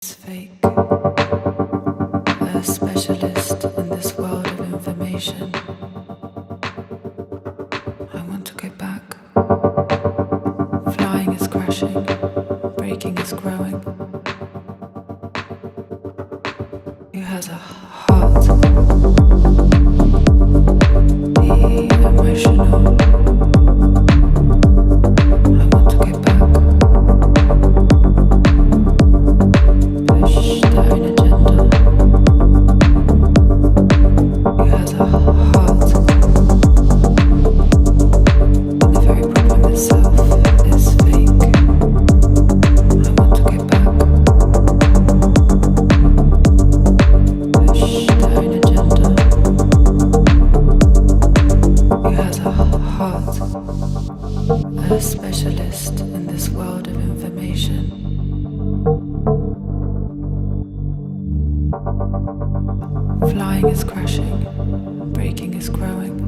It's fake. A specialist in this world of information. I want to go back. Flying is crashing, breaking is growing. Who has a heart? The emotional. I want to go back. Push their own agenda. Who has a heart? And the very problem itself is fake. I want to go back. Push their own agenda. Who has a heart? A specialist in this world of information. Flying is crashing, breaking is growing.